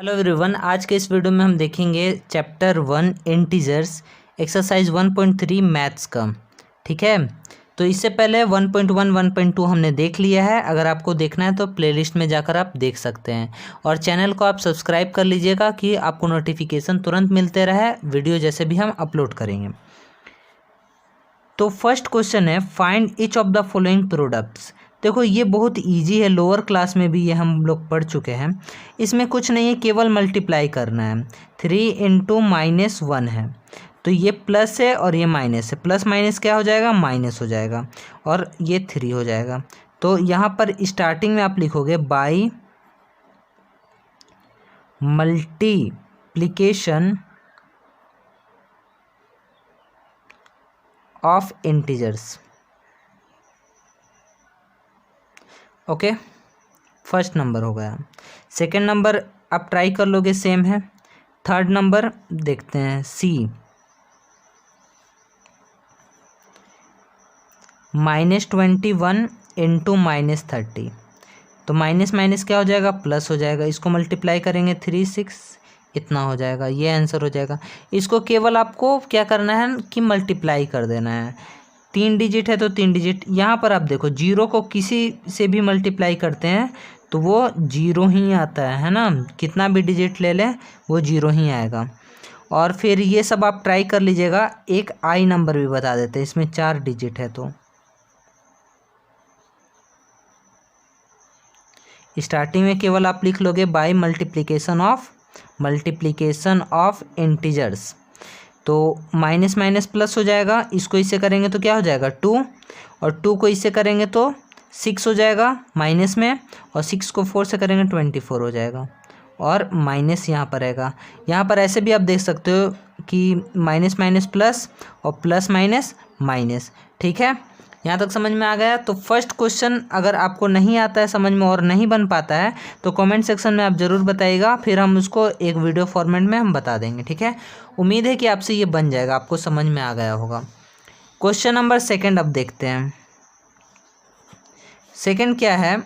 Hello everyone, आज के इस वीडियो में हम देखेंगे चैप्टर 1 इंटीजर्स एक्सरसाइज 1.3 मैथ्स का। ठीक है, तो इससे पहले 1.1 1.2 हमने देख लिया है। अगर आपको देखना है तो प्लेलिस्ट में जाकर आप देख सकते हैं और चैनल को आप सब्सक्राइब कर लीजिएगा कि आपको नोटिफिकेशन तुरंत मिलते रहे वीडियो जैसे भी हम अपलोड करेंगे। तो फर्स्ट क्वेश्चन है, find each of the following products. देखो ये बहुत इजी है, लोअर क्लास में भी ये हम लोग पढ़ चुके हैं। इसमें कुछ नहीं है, केवल मल्टीप्लाई करना है। 3 इंटू -1 है, तो ये प्लस है और ये माइनस है। प्लस माइनस क्या हो जाएगा? माइनस हो जाएगा और ये 3 हो जाएगा। तो यहाँ पर स्टार्टिंग में आप लिखोगे by multiplication of integers. Okay, first number हो गया। सेकंड नंबर आप ट्राई कर लोगे, सेम है। थर्ड नंबर देखते हैं, सी -21 इंटू -30। तो माइनस माइनस क्या हो जाएगा? प्लस हो जाएगा। इसको मल्टीप्लाई करेंगे 3 6, इतना हो जाएगा। ये आंसर हो जाएगा। इसको केवल आपको क्या करना है कि मल्टीप्लाई कर देना है। 3 डिजिट है तो 3 डिजिट। यहाँ पर आप देखो, जीरो को किसी से भी मल्टीप्लाई करते हैं तो वो जीरो ही आता है ना। कितना भी डिजिट ले लें वो जीरो ही आएगा। और फिर ये सब आप ट्राई कर लीजिएगा। एक आई नंबर भी बता देते हैं, इसमें 4 डिजिट है। तो स्टार्टिंग में केवल आप लिख लोगे बाय मल्टीप्लिकेशन ऑफ इंटीजर्स। तो माइनस माइनस प्लस हो जाएगा। इसको इससे करेंगे तो क्या हो जाएगा? 2, और 2 को इससे करेंगे तो 6 हो जाएगा माइनस में, और 6 को 4 से करेंगे 24 हो जाएगा। और माइनस यहाँ पर रहेगा। यहाँ पर ऐसे भी आप देख सकते हो कि माइनस माइनस प्लस और प्लस माइनस माइनस। ठीक है, यहाँ तक समझ में आ गया। तो फर्स्ट क्वेश्चन अगर आपको नहीं आता है समझ में और नहीं बन पाता है तो कमेंट सेक्शन में आप ज़रूर बताइएगा, फिर हम उसको एक वीडियो फॉर्मेट में हम बता देंगे। ठीक है, उम्मीद है कि आपसे ये बन जाएगा, आपको समझ में आ गया होगा। क्वेश्चन नंबर सेकंड अब देखते हैं। सेकंड क्या है?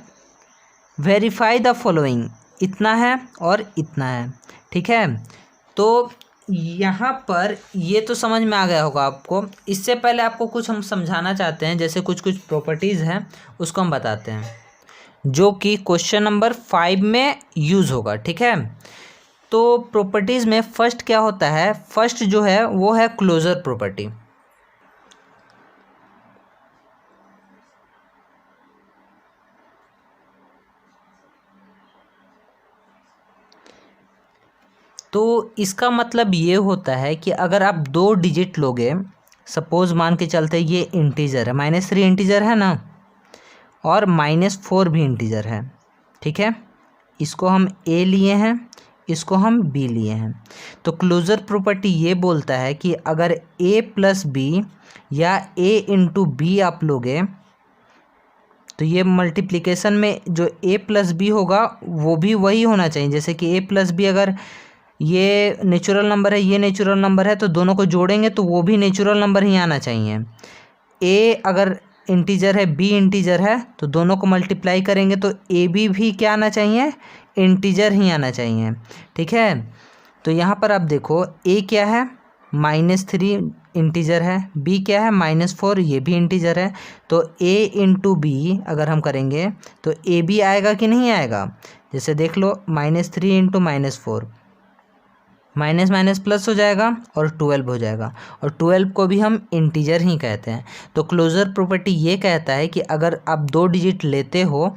Verify the following. इतना है और इतना है। ठीक है, तो यहाँ पर ये तो समझ में आ गया होगा आपको। इससे पहले आपको कुछ हम समझाना चाहते हैं, जैसे कुछ प्रॉपर्टीज़ हैं उसको हम बताते हैं जो कि क्वेश्चन नंबर 5 में यूज़ होगा। ठीक है, तो प्रॉपर्टीज़ में फर्स्ट क्या होता है? फर्स्ट जो है वो है क्लोजर प्रॉपर्टी। तो इसका मतलब ये होता है कि अगर आप 2 डिजिट लोगे, सपोज मान के चलते ये इंटीजर है, -3 इंटीजर है ना, और -4 भी इंटीजर है। ठीक है, इसको हम ए लिए हैं, इसको हम बी लिए हैं। तो क्लोजर प्रॉपर्टी ये बोलता है कि अगर a प्लस बी या a इंटू बी आप लोगे तो ये मल्टीप्लिकेशन में जो a प्लस बी होगा वो भी वही होना चाहिए। जैसे कि a प्लस बी, अगर ये नेचुरल नंबर है, ये नेचुरल नंबर है, तो दोनों को जोड़ेंगे तो वो भी नेचुरल नंबर ही आना चाहिए। a अगर इंटीजर है, b इंटीजर है, तो दोनों को मल्टीप्लाई करेंगे तो ए बी भी क्या आना चाहिए? इंटीजर ही आना चाहिए। ठीक है, तो यहाँ पर आप देखो a क्या है? -3 इंटीजर है, b क्या है? -4, ये भी इंटीजर है। तो a इंटू बी अगर हम करेंगे तो ए बी आएगा कि नहीं आएगा? जैसे देख लो, -3 इंटू -4, माइनस माइनस प्लस हो जाएगा और 12 हो जाएगा, और 12 को भी हम इंटीजर ही कहते हैं। तो क्लोजर प्रॉपर्टी ये कहता है कि अगर आप 2 डिजिट लेते हो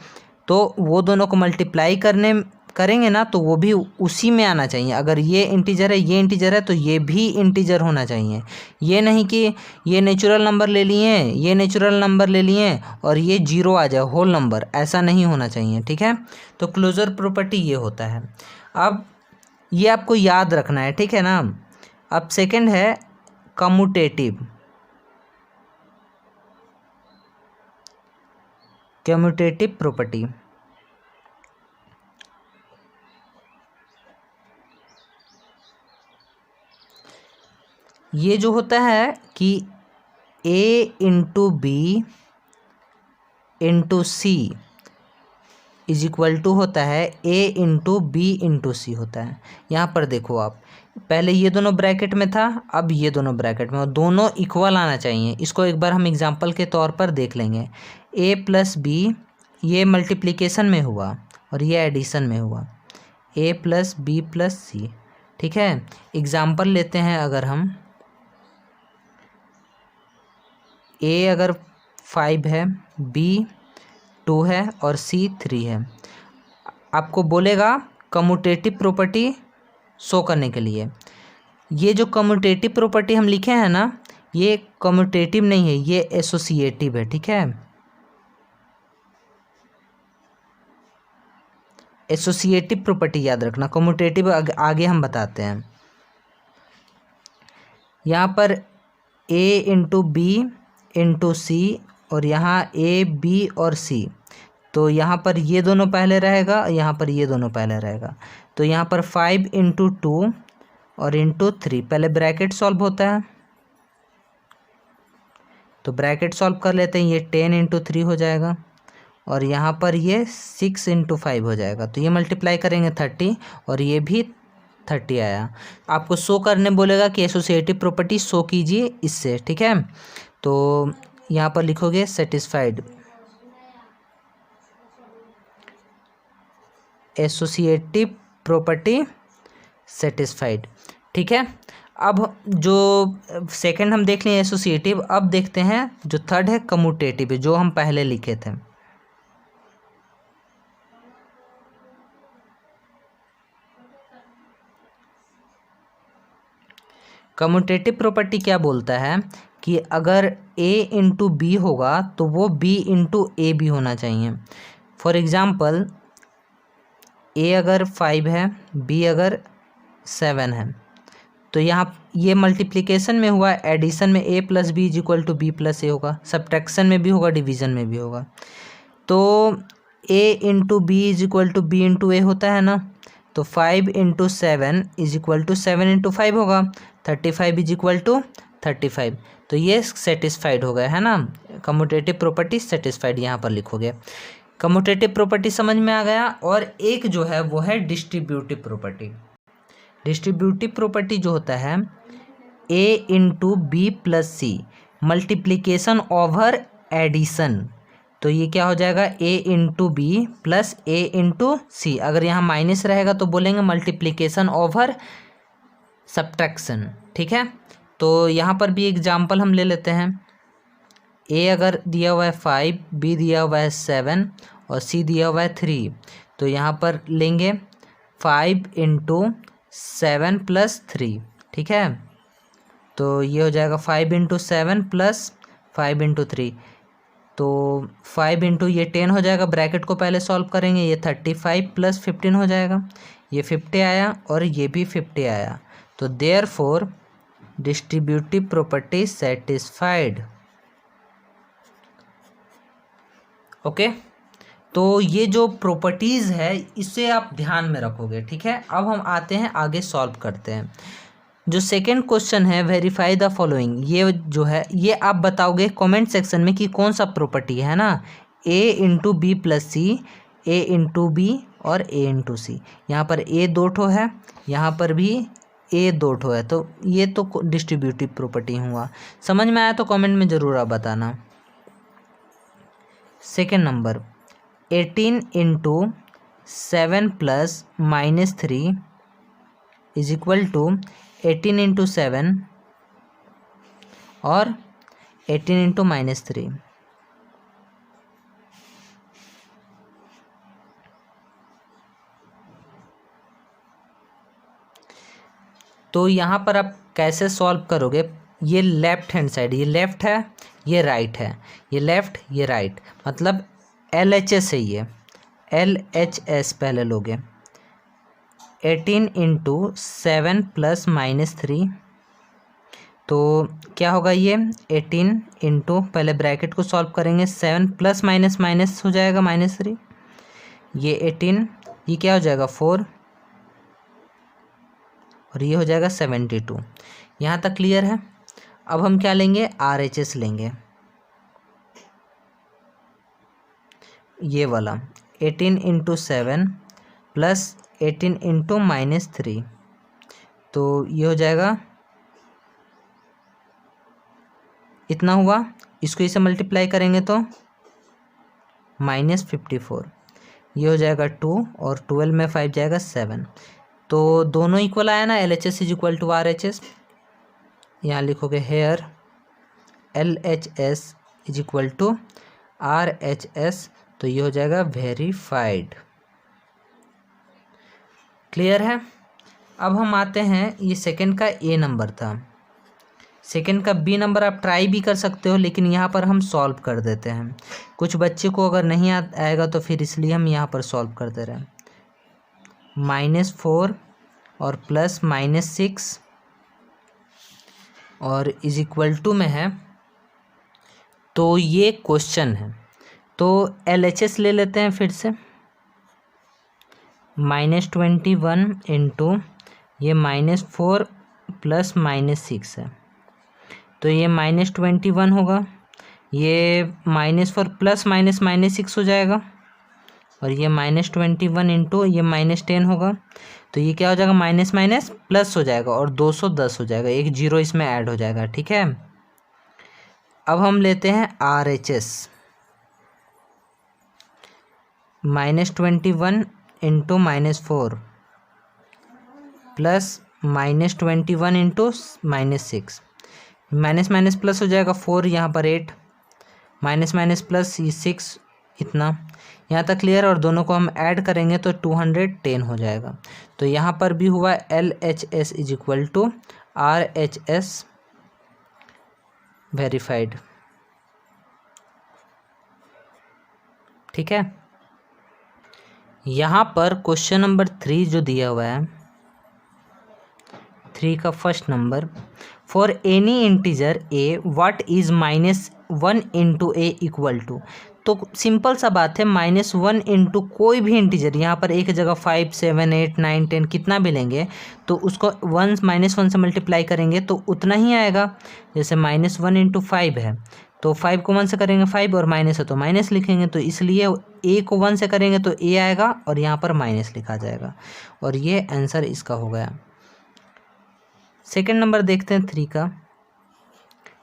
तो वो दोनों को मल्टीप्लाई करेंगे ना तो वो भी उसी में आना चाहिए। अगर ये इंटीजर है, ये इंटीजर है, तो ये भी इंटीजर होना चाहिए। ये नहीं कि ये नेचुरल नंबर ले लिए, ये नेचुरल नंबर ले लिए और ये जीरो आ जाए होल नंबर, ऐसा नहीं होना चाहिए। ठीक है, तो क्लोजर प्रॉपर्टी ये होता है। अब ये आपको याद रखना है, ठीक है ना। अब सेकंड है कम्यूटेटिव प्रॉपर्टी। ये जो होता है कि a into b into c is equal to होता है a into b into c होता है। यहाँ पर देखो आप, पहले ये दोनों ब्रैकेट में था, अब ये दोनों ब्रैकेट में, और दोनों इक्वल आना चाहिए। इसको एक बार हम एग्जांपल के तौर पर देख लेंगे। ए प्लस बी, ये मल्टीप्लिकेशन में हुआ और ये एडिशन में हुआ, ए प्लस बी प्लस सी। ठीक है, एग्जांपल लेते हैं अगर हम, ए अगर 5 है, बी 2 है और सी 3 है। आपको बोलेगा कम्यूटेटिव प्रॉपर्टी शो करने के लिए। ये जो कम्यूटेटिव प्रॉपर्टी हम लिखे हैं ना, ये कम्यूटेटिव नहीं है, ये एसोसिएटिव है। ठीक है, एसोसिएटिव प्रॉपर्टी याद रखना, कम्यूटेटिव आगे हम बताते हैं। यहाँ पर ए इंटू बी इंटू सी और यहाँ ए बी और सी, तो यहाँ पर ये दोनों पहले रहेगा, यहाँ पर ये दोनों पहले रहेगा। तो यहाँ पर 5 इंटू 2 और इंटू 3, पहले ब्रैकेट सॉल्व होता है, तो ब्रैकेट सॉल्व कर लेते हैं। ये 10 इंटू 3 हो जाएगा और यहाँ पर ये 6 इंटू 5 हो जाएगा। तो ये मल्टीप्लाई करेंगे 30 और ये भी 30 आया। आपको शो करने बोलेगा कि एसोसिएटिव प्रॉपर्टी शो कीजिए इससे। ठीक है, तो यहाँ पर लिखोगे सेटिस्फाइड, एसोसिएटिव प्रॉपर्टी सेटिस्फाइड। ठीक है, अब जो सेकंड हम देख लें एसोसिएटिव, अब देखते हैं जो थर्ड है कम्यूटेटिव, जो हम पहले लिखे थे। कम्यूटेटिव प्रॉपर्टी क्या बोलता है कि अगर ए इंटू बी होगा तो वो बी इंटू ए भी होना चाहिए। फॉर एग्ज़ाम्पल, ए अगर 5 है, बी अगर 7 है, तो यहाँ ये मल्टीप्लिकेशन में हुआ, एडिशन में a plus b is equal to b plus a होगा, सब्ट्रैक्शन में भी होगा, डिवीज़न में भी होगा। तो a into b is equal to b into a होता है ना, तो 5 into 7 is equal to 7 into 5 होगा, 35 इज इक्वल टू 35। तो ये सेटिस्फाइड हो गया है ना, कम्यूटेटिव प्रॉपर्टी सेटिस्फाइड यहाँ पर लिखोगे। कम्यूटेटिव प्रॉपर्टी समझ में आ गया। और एक जो है वो है डिस्ट्रीब्यूटिव प्रॉपर्टी। डिस्ट्रीब्यूटिव प्रॉपर्टी जो होता है a into b plus C, multiplication over addition. तो ये क्या हो जाएगा, ए into b plus a into सी। अगर यहाँ माइनस रहेगा तो बोलेंगे मल्टीप्लिकेशन ओवर सब्ट्रैक्शन। ठीक है, तो यहाँ पर भी एग्जाम्पल हम ले लेते हैं। ए अगर दिया हुआ है 5, बी दिया हुआ है 7 और सी दिया हुआ है 3, तो यहाँ पर लेंगे 5 इंटू 7 प्लस 3। ठीक है, तो ये हो जाएगा 5 इंटू 7 प्लस 5 इंटू 3, तो 5 इंटू ये 10 हो जाएगा, ब्रैकेट को पहले सॉल्व करेंगे, ये 35 प्लस 15 हो जाएगा, ये 50 आया और ये भी 50 आया। तो therefore distributive property satisfied. Okay, तो ये जो प्रॉपर्टीज़ है इसे आप ध्यान में रखोगे। ठीक है, अब हम आते हैं आगे सॉल्व करते हैं। जो सेकंड क्वेश्चन है, वेरीफाई द फॉलोइंग, ये जो है ये आप बताओगे कमेंट सेक्शन में कि कौन सा प्रॉपर्टी है ना, a into b plus c, a into B और ए इंटू सी। यहाँ पर ए 2 ठो है, यहाँ पर भी ए 2 ठो है, तो ये तो डिस्ट्रीब्यूटिव प्रॉपर्टी हुआ। समझ में आया तो कमेंट में ज़रूर आप बताना। Second number, 18 into 7 plus -3 is equal to 18 into 7 और 18 इंटू -3। तो यहाँ पर आप कैसे सॉल्व करोगे, ये लेफ्ट हैंड साइड, ये लेफ़्ट है, ये राइट है, ये लेफ़्ट ये राइट, मतलब LHS है, ये LHS पहले लोगे। 18 इंटू 7 प्लस -3, तो क्या होगा, ये 18 इंटू, पहले ब्रैकेट को सॉल्व करेंगे, 7 प्लस माइनस माइनस हो जाएगा -3, ये 18, ये क्या हो जाएगा 4 और ये हो जाएगा 72। यहाँ तक क्लियर है। अब हम क्या लेंगे, RHS लेंगे, ये वाला 18 इंटू 7 प्लस 18 इंटू -3, तो ये हो जाएगा इतना हुआ। इसको इसे मल्टीप्लाई करेंगे तो -54, ये हो जाएगा 2 और 12 में 5 जाएगा 7। तो दोनों इक्वल आया ना, LHS is equal to RHS। यहाँ लिखोगे here LHS is equal to RHS, तो ये हो जाएगा वेरीफाइड। क्लियर है। अब हम आते हैं, ये सेकंड का A नंबर था, सेकंड का B नंबर आप ट्राई भी कर सकते हो, लेकिन यहाँ पर हम सॉल्व कर देते हैं। कुछ बच्चे को अगर नहीं आएगा तो फिर इसलिए हम यहाँ पर सॉल्व कर दे रहे हैं। -4 और प्लस -6 और इज इक्वल टू में है, तो ये क्वेश्चन है। तो LHS ले लेते हैं फिर से, -21 इंटू ये -4 प्लस -6 है, तो ये -21 होगा, ये -4 प्लस -6 हो जाएगा, और ये -21 इंटू ये -10 होगा, तो ये क्या हो जाएगा, माइनस माइनस प्लस हो जाएगा और 210 हो जाएगा, एक जीरो इसमें ऐड हो जाएगा। ठीक है। अब हम लेते हैं RHS, -21 into -4 plus -21 into -6, minus minus plus हो जाएगा 4, यहाँ पर 8, माइनस माइनस प्लस ये 6, इतना यहाँ तक क्लियर। और दोनों को हम ऐड करेंगे तो 210 हो जाएगा। तो यहाँ पर भी हुआ LHS is equal to RHS verified. ठीक है। यहाँ पर क्वेश्चन नंबर 3 जो दिया हुआ है, 3 का first number, for any integer A what is -1 into A equal to. तो सिंपल सा बात है, -1 इंटू कोई भी इंटीजर, यहाँ पर एक जगह 5 7 8 9 10 कितना भी लेंगे तो उसको -1 से मल्टीप्लाई करेंगे तो उतना ही आएगा। जैसे -1 इंटू 5 है, तो 5 को 1 से करेंगे 5, और माइनस है तो माइनस लिखेंगे, तो इसलिए A को 1 से करेंगे तो A आएगा और यहाँ पर माइनस लिखा जाएगा, और ये आंसर इसका हो गया। सेकेंड नंबर देखते हैं 3 का,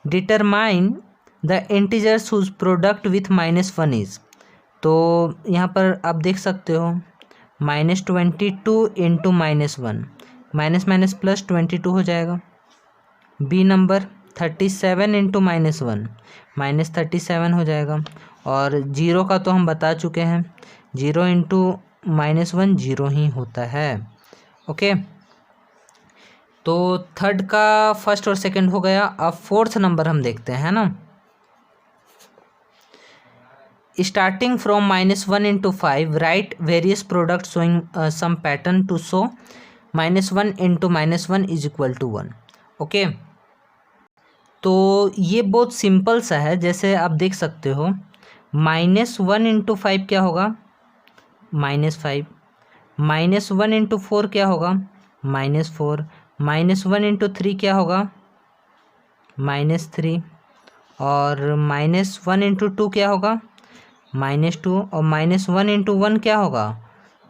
determine the integers whose product with -1 is. तो यहाँ पर आप देख सकते हो -22 इंटू -1, माइनस माइनस प्लस 22 हो जाएगा। B नंबर 37 इंटू -1, -37 हो जाएगा। और जीरो का तो हम बता चुके हैं, 0 इंटू -1 0 ही होता है। ओके, तो थर्ड का फर्स्ट और सेकंड हो गया। अब फोर्थ नंबर हम देखते हैं ना, starting from -1 into 5 write various product showing some pattern to show -1 into -1 is equal to 1। Okay, तो ये बहुत सिंपल सा है। जैसे आप देख सकते हो -1 इंटू 5 क्या होगा, -5, -1 इंटू 4 क्या होगा, -4, -1 इंटू 3 क्या होगा, -3, और -1 इंटू 2 क्या होगा, -2, और -1 इंटू 1 क्या होगा,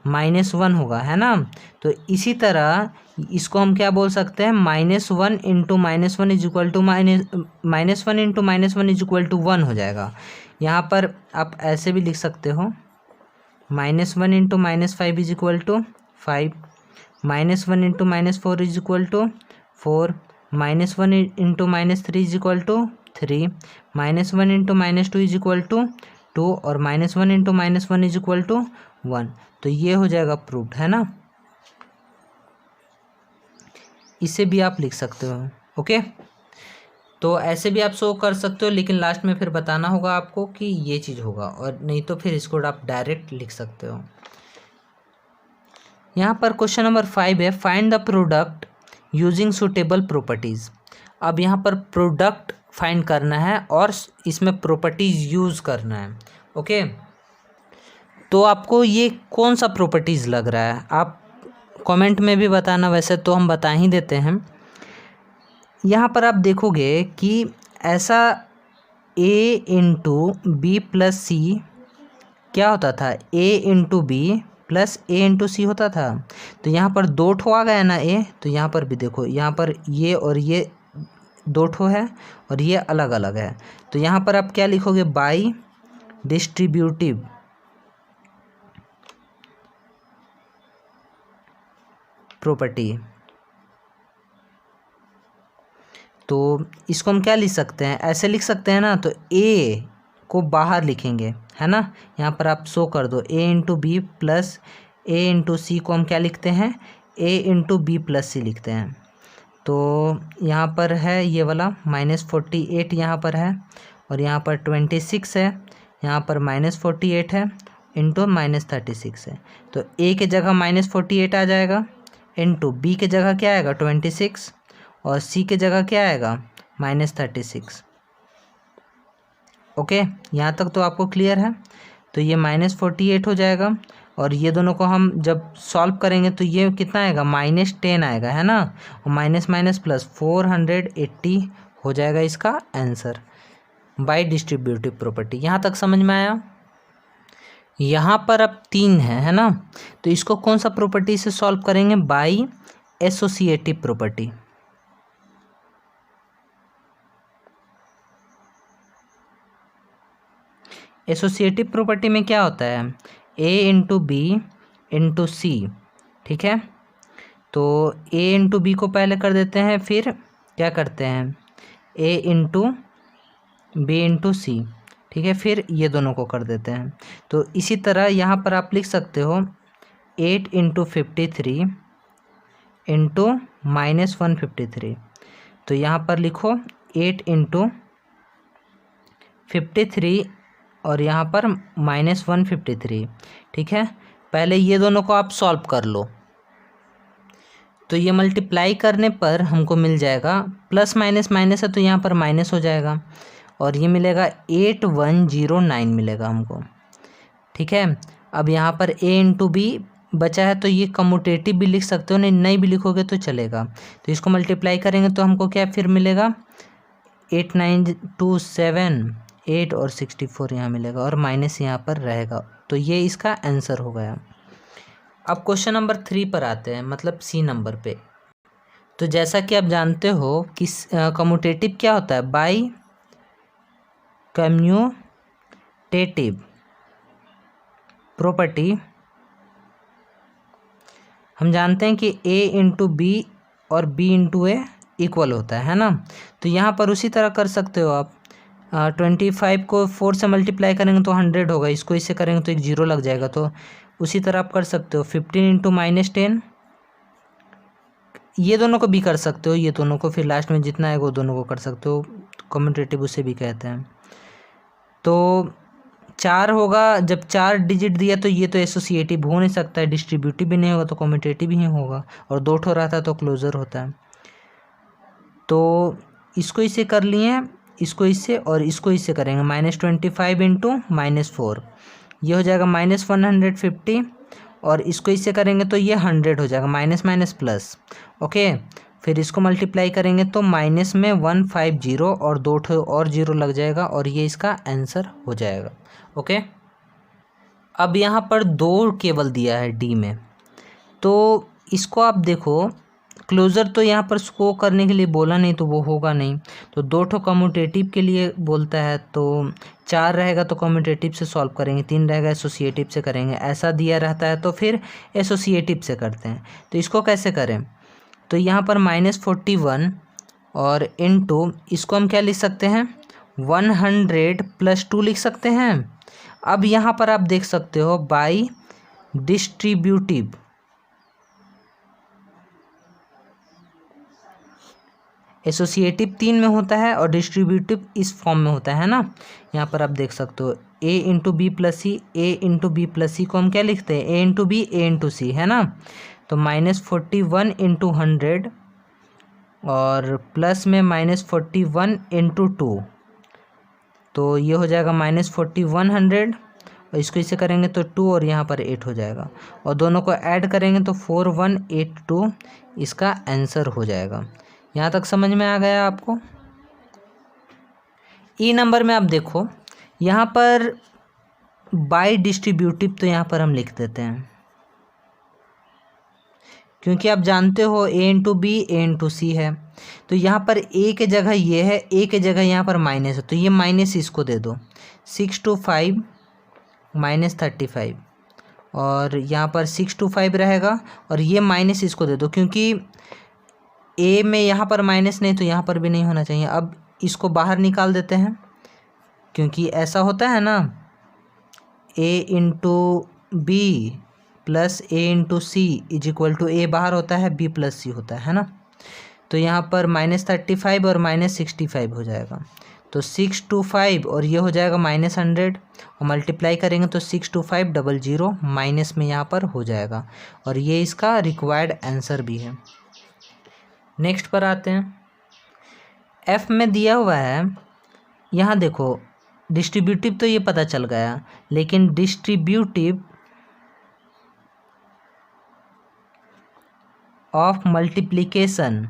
-1 होगा, है ना। तो इसी तरह इसको हम क्या बोल सकते हैं, -1 into -1 is equal to -1 into -1 is equal to 1 हो जाएगा। यहाँ पर आप ऐसे भी लिख सकते हो, -1 into -5 is equal to 5, -1 into -4 is equal to 4, -1 into -3 is equal to 3, -1 into -2 is equal to 2, और -1 इंटू -1 इज इक्वल टू 1। तो ये हो जाएगा प्रूव्ड, है ना। इसे भी आप लिख सकते हो। ओके, तो ऐसे भी आप शो कर सकते हो, लेकिन लास्ट में फिर बताना होगा आपको कि ये चीज़ होगा, और नहीं तो फिर इसको आप डायरेक्ट लिख सकते हो। यहाँ पर क्वेश्चन नंबर 5 है, find the product using suitable properties. अब यहाँ पर प्रोडक्ट फाइंड करना है और इसमें प्रॉपर्टीज़ यूज़ करना है। ओके, तो आपको ये कौन सा प्रॉपर्टीज़ लग रहा है, आप कमेंट में भी बताना, वैसे तो हम बता ही देते हैं। यहाँ पर आप देखोगे कि ऐसा A into B plus C क्या होता था, ए into b plus a into c होता था। तो यहाँ पर दो ठो आ गया ना ए, तो यहाँ पर भी देखो, यहाँ पर ये और ये दो ठो है और ये अलग अलग है। तो यहाँ पर आप क्या लिखोगे, बाई डिस्ट्रीब्यूटिव प्रॉपर्टी। तो इसको हम क्या लिख सकते हैं, ऐसे लिख सकते हैं ना, तो ए को बाहर लिखेंगे, है ना। यहाँ पर आप शो कर दो, ए into b plus a into सी को हम क्या लिखते हैं, ए इंटू बी प्लस सी लिखते हैं। तो यहाँ पर है ये वाला -48 यहाँ पर है, और यहाँ पर 26 है, यहाँ पर -48 है इंटू -36 है। तो ए के जगह -48 आ जाएगा, इंटू बी के जगह क्या आएगा 26, और सी के जगह क्या आएगा -36। ओके, यहाँ तक तो आपको क्लियर है। तो ये -48 हो जाएगा, और ये दोनों को हम जब सॉल्व करेंगे तो ये कितना आएगा, -10 आएगा, है ना। और माइनस माइनस प्लस 480 हो जाएगा इसका आंसर बाय डिस्ट्रीब्यूटिव प्रॉपर्टी। यहाँ तक समझ में आया। यहाँ पर अब 3 है ना। तो इसको कौन सा प्रॉपर्टी से सॉल्व करेंगे, by associative property. Associative property में क्या होता है, a into b into c, ठीक है। तो ए इंटू बी को पहले कर देते हैं, फिर क्या करते हैं, ए इंटू बी इंटू सी, ठीक है, फिर ये दोनों को कर देते हैं। तो इसी तरह यहाँ पर आप लिख सकते हो 8 इंटू 53 इंटू -153। तो यहाँ पर लिखो 8 इंटू 53 और यहाँ पर -153, ठीक है। पहले ये दोनों को आप सॉल्व कर लो। तो ये मल्टीप्लाई करने पर हमको मिल जाएगा, प्लस माइनस माइनस है तो यहाँ पर माइनस हो जाएगा, और ये मिलेगा 8109 मिलेगा हमको, ठीक है। अब यहाँ पर ए इंटू बी बचा है, तो ये कम्यूटेटिव भी लिख सकते हो, नहीं भी लिखोगे तो चलेगा। तो इसको मल्टीप्लाई करेंगे तो हमको क्या फिर मिलेगा, 8927 8 और 64 यहाँ मिलेगा, और माइनस यहाँ पर रहेगा। तो ये इसका आंसर हो गया। अब क्वेश्चन नंबर 3 पर आते हैं, मतलब सी नंबर पे। तो जैसा कि आप जानते हो कि कम्यूटेटिव क्या होता है, बाय कम्यूटेटिव प्रॉपर्टी हम जानते हैं कि a इंटू बी और b इंटू ए इक्वल होता है ना। तो यहाँ पर उसी तरह कर सकते हो आप, 25 को 4 से मल्टीप्लाई करेंगे तो 100 होगा, इसको इससे करेंगे तो एक 0 लग जाएगा। तो उसी तरह आप कर सकते हो 15 इंटू -10, ये दोनों को भी कर सकते हो, ये दोनों को, फिर लास्ट में जितना आएगा वो दोनों को कर सकते हो। कम्यूटेटिव उसे भी कहते हैं। तो 4 होगा, जब 4 डिजिट दिया तो ये तो एसोसिएटिव हो नहीं सकता है, डिस्ट्रीब्यूटिव भी नहीं होगा, तो कम्यूटेटिव ही होगा, और 2 ठो रहता है तो क्लोजर होता है। तो इसको इससे कर लिए, इसको इससे और इसको इससे करेंगे, -25 इंटू -4, ये हो जाएगा -150, और इसको इससे करेंगे तो ये 100 हो जाएगा, माइनस माइनस प्लस। ओके, फिर इसको मल्टीप्लाई करेंगे तो माइनस में 150 और 2 ठो और 0 लग जाएगा, और ये इसका आंसर हो जाएगा। ओके, अब यहाँ पर 2 केवल दिया है डी में, तो इसको आप देखो, क्लोजर तो यहाँ पर स्को करने के लिए बोला नहीं तो वो होगा नहीं, तो 2 ठो कम्यूटेटिव के लिए बोलता है, तो 4 रहेगा तो कम्यूटेटिव से सॉल्व करेंगे, 3 रहेगा एसोसिएटिव से करेंगे, ऐसा दिया रहता है तो फिर एसोसिएटिव से करते हैं। तो इसको कैसे करें, तो यहाँ पर -41 और इनटू इसको हम क्या लिख सकते हैं, 100 + 2 लिख सकते हैं। अब यहाँ पर आप देख सकते हो बाय डिस्ट्रीब्यूटिव, एसोसिएटिव 3 में होता है और डिस्ट्रीब्यूटिव इस फॉर्म में होता है ना। यहाँ पर आप देख सकते हो a into b plus c, a into b plus c को हम क्या लिखते हैं, a into b a into c, है ना। तो -41 इंटू 100 और प्लस में -41 इंटू 2, तो ये हो जाएगा -4100, और इसको इसे करेंगे तो 2 और यहाँ पर 8 हो जाएगा, और दोनों को ऐड करेंगे तो 4182 इसका आंसर हो जाएगा। यहाँ तक समझ में आ गया आपको। ई नंबर में आप देखो, यहाँ पर बाई डिस्ट्रीब्यूटिव तो यहाँ पर हम लिख देते हैं, क्योंकि आप जानते हो ए into b a into c है, तो यहाँ पर ए के जगह ये है, ए के जगह यहाँ पर माइनस है, तो ये माइनस इसको दे दो, 6 to 5 माइनस 35, और यहाँ पर 6 to 5 रहेगा, और ये माइनस इसको दे दो, क्योंकि ए में यहाँ पर माइनस नहीं तो यहाँ पर भी नहीं होना चाहिए। अब इसको बाहर निकाल देते हैं, क्योंकि ऐसा होता है ना, a into b plus a into c is equal to a बाहर होता है, बी प्लस सी होता है ना, तो यहाँ पर -35 और -65 हो जाएगा, तो 6 to 5 और ये हो जाएगा -100, और मल्टीप्लाई करेंगे तो 6 to 5 00 माइनस में यहाँ पर हो जाएगा, और ये इसका रिक्वायर्ड आंसर भी है। नेक्स्ट पर आते हैं, एफ में दिया हुआ है, यहाँ देखो डिस्ट्रीब्यूटिव तो ये पता चल गया, लेकिन distributive of multiplication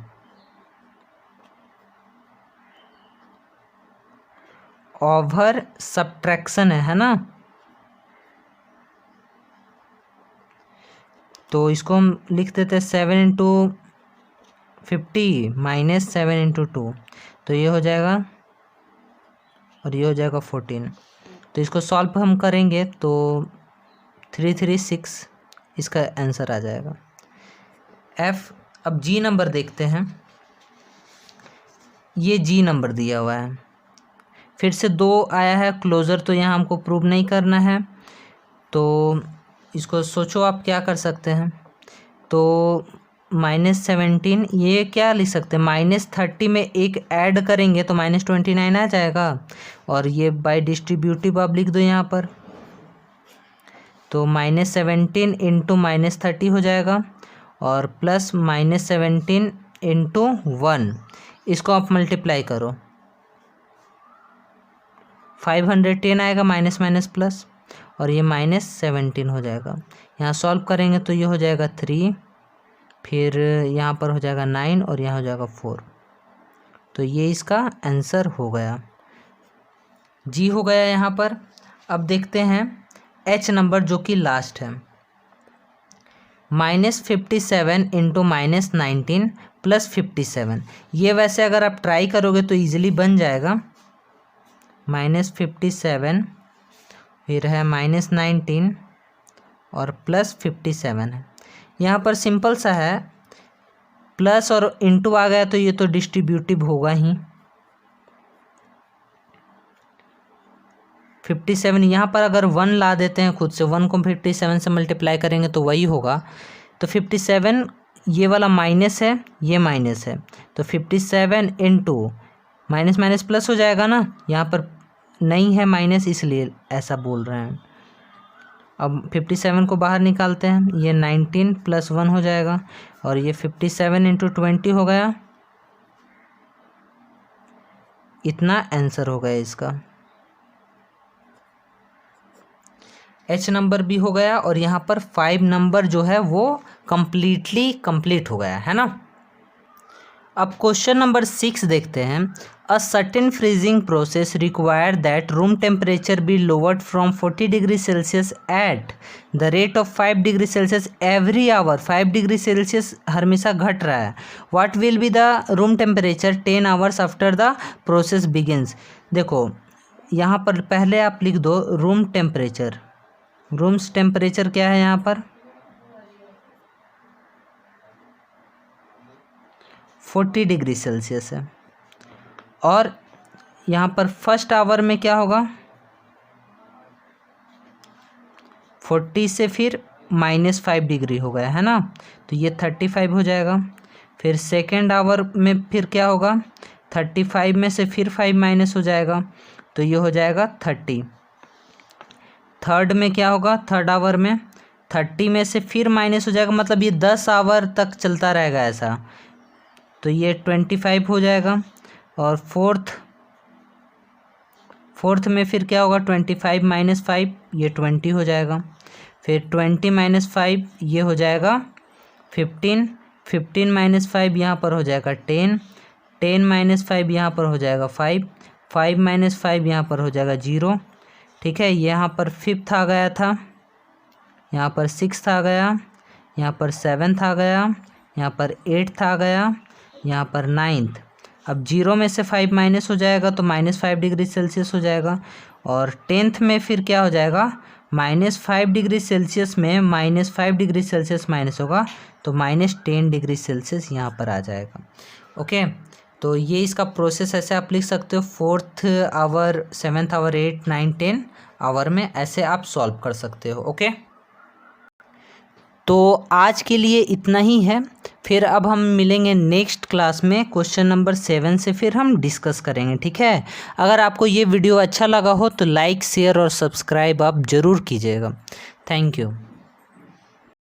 over subtraction है ना, तो इसको हम लिख देते हैं 7 इंटू 50 माइनस 7 इंटू 2, तो ये हो जाएगा, और ये हो जाएगा 14, तो इसको सॉल्व हम करेंगे तो 336 इसका आंसर आ जाएगा एफ। अब जी नंबर देखते हैं, ये जी नंबर दिया हुआ है, फिर से 2 आया है क्लोज़र, तो यहाँ हमको प्रूव नहीं करना है, तो इसको सोचो आप क्या कर सकते हैं, तो -17, ये क्या लिख सकते हैं, -30 में एक ऐड करेंगे तो -29 आ जाएगा, और ये बाय डिस्ट्रीब्यूटिव आप लिख दो यहाँ पर, तो -17 इंटू -30 हो जाएगा, और प्लस -17 इंटू 1, इसको आप मल्टीप्लाई करो, 510 आएगा, माइनस माइनस प्लस, और ये -17 हो जाएगा। यहाँ सॉल्व करेंगे तो ये हो जाएगा 3, फिर यहाँ पर हो जाएगा 9, और यहाँ हो जाएगा 4, तो ये इसका आंसर हो गया, जी हो गया यहाँ पर। अब देखते हैं एच नंबर जो कि लास्ट है, -57 इंटू -19 प्लस 57, ये वैसे अगर आप ट्राई करोगे तो ईजिली बन जाएगा, -57 फिर है -19 और प्लस 57 है, यहाँ पर सिंपल सा है, प्लस और इंटू आ गया तो ये तो डिस्ट्रीब्यूटिव होगा ही, 57 यहाँ पर अगर 1 ला देते हैं खुद से, 1 को 57 से मल्टीप्लाई करेंगे तो वही होगा, तो 57 ये वाला माइनस है, ये माइनस है, तो 57 इंटू माइनस माइनस प्लस हो जाएगा ना, यहाँ पर नहीं है माइनस इसलिए ऐसा बोल रहे हैं। अब 57 को बाहर निकालते हैं, ये 19 प्लस 1 हो जाएगा, और ये 57 इंटू 20 हो गया, इतना आंसर हो गया इसका, एच नंबर भी हो गया, और यहाँ पर 5 नंबर जो है वो कंप्लीट हो गया है ना। अब क्वेश्चन नंबर 6 देखते हैं, a certain freezing process require that room temperature be lowered from 40 degree celsius at the rate of 5 degree celsius every hour, 5 degree celsius हमेशा घट रहा है, what will be the room temperature 10 hours after the process begins. देखो यहाँ पर पहले आप लिख दो रूम टेम्परेचर, रूम्स टेम्परेचर क्या है यहाँ पर 40 डिग्री सेल्सियस है, और यहाँ पर फर्स्ट आवर में क्या होगा 40 से फिर -5 डिग्री हो गया है ना, तो ये 35 हो जाएगा। फिर सेकेंड आवर में फिर क्या होगा 35 में से फिर 5 माइनस हो जाएगा, तो ये हो जाएगा 30। थर्ड में क्या होगा, थर्ड आवर में 30 में से फिर माइनस हो जाएगा, मतलब ये 10 आवर तक चलता रहेगा ऐसा, तो ये 25 हो जाएगा। और फोर्थ में फिर क्या होगा 25 माइनस 5, ये 20 हो जाएगा। फिर 20 माइनस 5 ये हो जाएगा 15, 15 माइनस 5 यहाँ पर हो जाएगा 10, 10 माइनस 5 यहाँ पर हो जाएगा 5, 5 माइनस 5 यहाँ पर हो जाएगा 0, ठीक है। यहाँ पर 5th आ गया था, यहाँ पर 6th आ गया, यहाँ पर 7th आ गया, यहाँ पर 8th आ गया, यहाँ पर 9th। अब 0 में से 5 माइनस हो जाएगा तो -5 डिग्री सेल्सियस हो जाएगा। और 10th में फिर क्या हो जाएगा, -5 डिग्री सेल्सियस में -5 डिग्री सेल्सियस माइनस होगा तो -10 डिग्री सेल्सियस यहाँ पर आ जाएगा। ओके, तो ये इसका प्रोसेस ऐसे आप लिख सकते हो। 4th our, 7th our, 8, 9, 10 our में ऐसे आप सॉल्व कर सकते हो। ओके, तो आज के लिए इतना ही है। फिर अब हम मिलेंगे नेक्स्ट क्लास में क्वेश्चन नंबर 7 से फिर हम डिस्कस करेंगे। ठीक है। अगर आपको ये वीडियो अच्छा लगा हो तो लाइक, शेयर और सब्सक्राइब आप ज़रूर कीजिएगा। Thank you.